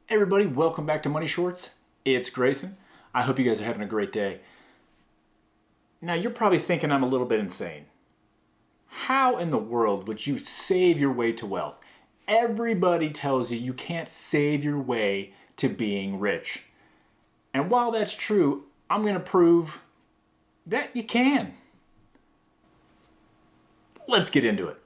Hey everybody, welcome back to Money Shorts. It's Grayson. I hope you guys are having a great day. Now, you're probably thinking I'm a little bit insane. How in the world would you save your way to wealth? Everybody tells you you can't save your way to being rich. And while that's true, I'm going to prove that you can. Let's get into it.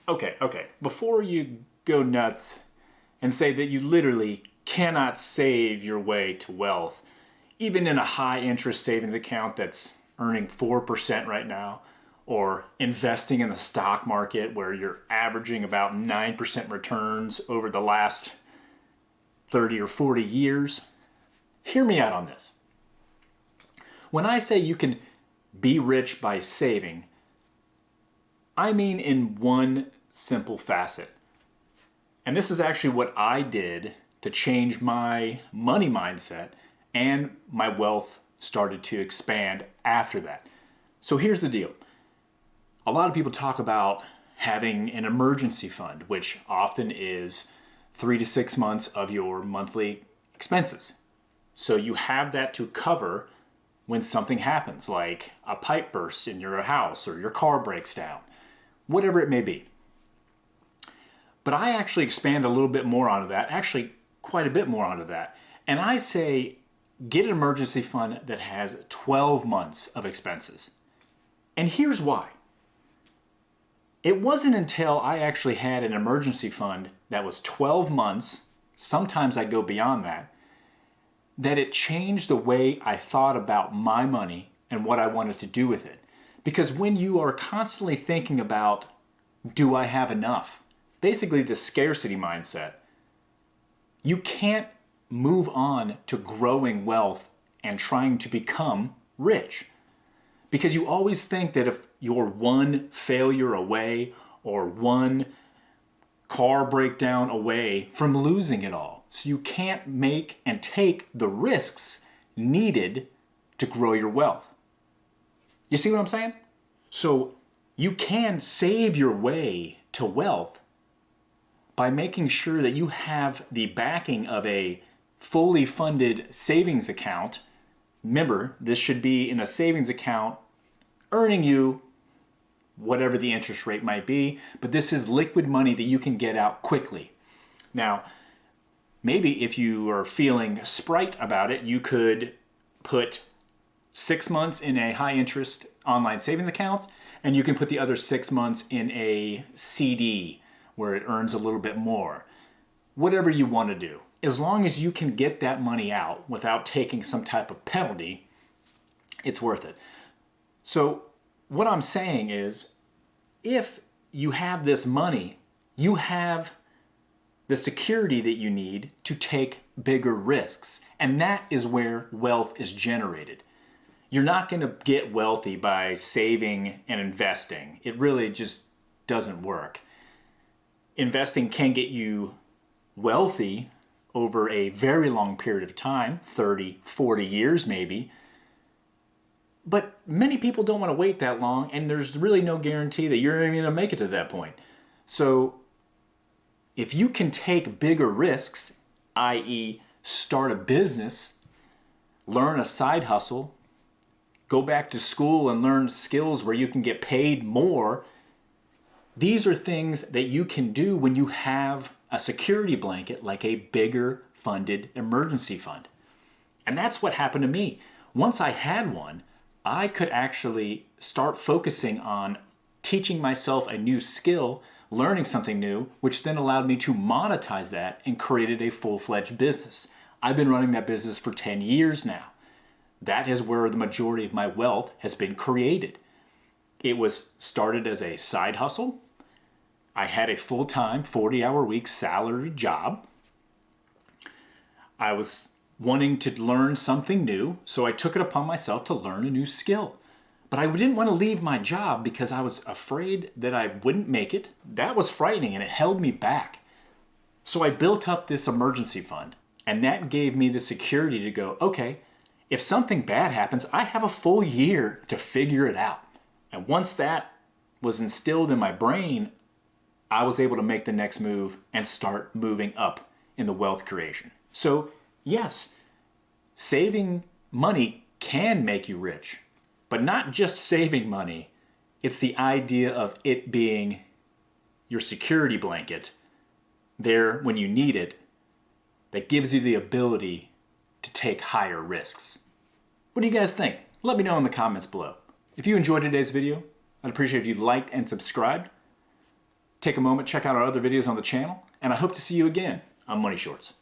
Okay. Before you go nuts and say that you literally cannot save your way to wealth, even in a high interest savings account that's earning 4% right now, or investing in the stock market where you're averaging about 9% returns over the last 30 or 40 years, hear me out on this. When I say you can be rich by saving, I mean in one simple facet. And this is actually what I did to change my money mindset, and my wealth started to expand after that. So here's the deal. A lot of people talk about having an emergency fund, which often is 3 to 6 months of your monthly expenses. So you have that to cover when something happens, like a pipe bursts in your house or your car breaks down, whatever it may be. But I actually expand a little bit more onto that, actually quite a bit more onto that. And I say, get an emergency fund that has 12 months of expenses. And here's why. It wasn't until I actually had an emergency fund that was 12 months, sometimes I go beyond that it changed the way I thought about my money and what I wanted to do with it. Because when you are constantly thinking about, do I have enough? Basically the scarcity mindset, you can't move on to growing wealth and trying to become rich. Because you always think that if you're one failure away or one car breakdown away from losing it all. So you can't make and take the risks needed to grow your wealth. You see what I'm saying? So you can save your way to wealth by making sure that you have the backing of a fully funded savings account. Remember, this should be in a savings account earning you whatever the interest rate might be, but this is liquid money that you can get out quickly. Now, maybe if you are feeling sprite about it, you could put 6 months in a high interest online savings account, and you can put the other 6 months in a CD where it earns a little bit more. Whatever you want to do. As long as you can get that money out without taking some type of penalty, it's worth it. So what I'm saying is, if you have this money, you have the security that you need to take bigger risks. And that is where wealth is generated. You're not going to get wealthy by saving and investing. It really just doesn't work. Investing can get you wealthy over a very long period of time, 30, 40 years maybe. But many people don't want to wait that long, and there's really no guarantee that you're even going to make it to that point. So if you can take bigger risks, i.e. start a business, learn a side hustle, go back to school and learn skills where you can get paid more, these are things that you can do when you have a security blanket like a bigger funded emergency fund. And that's what happened to me. Once I had one, I could actually start focusing on teaching myself a new skill, learning something new, which then allowed me to monetize that and created a full-fledged business. I've been running that business for 10 years now. That is where the majority of my wealth has been created. It was started as a side hustle. I had a full-time 40-hour-week salaried job. I was wanting to learn something new, so I took it upon myself to learn a new skill. But I didn't want to leave my job because I was afraid that I wouldn't make it. That was frightening and it held me back. So I built up this emergency fund, and that gave me the security to go, okay, if something bad happens, I have a full year to figure it out. And once that was instilled in my brain, I was able to make the next move and start moving up in the wealth creation. So yes, saving money can make you rich, but not just saving money. It's the idea of it being your security blanket there when you need it that gives you the ability to take higher risks. What do you guys think? Let me know in the comments below. If you enjoyed today's video, I'd appreciate if you liked and subscribed. Take a moment, check out our other videos on the channel, and I hope to see you again on Money Shorts.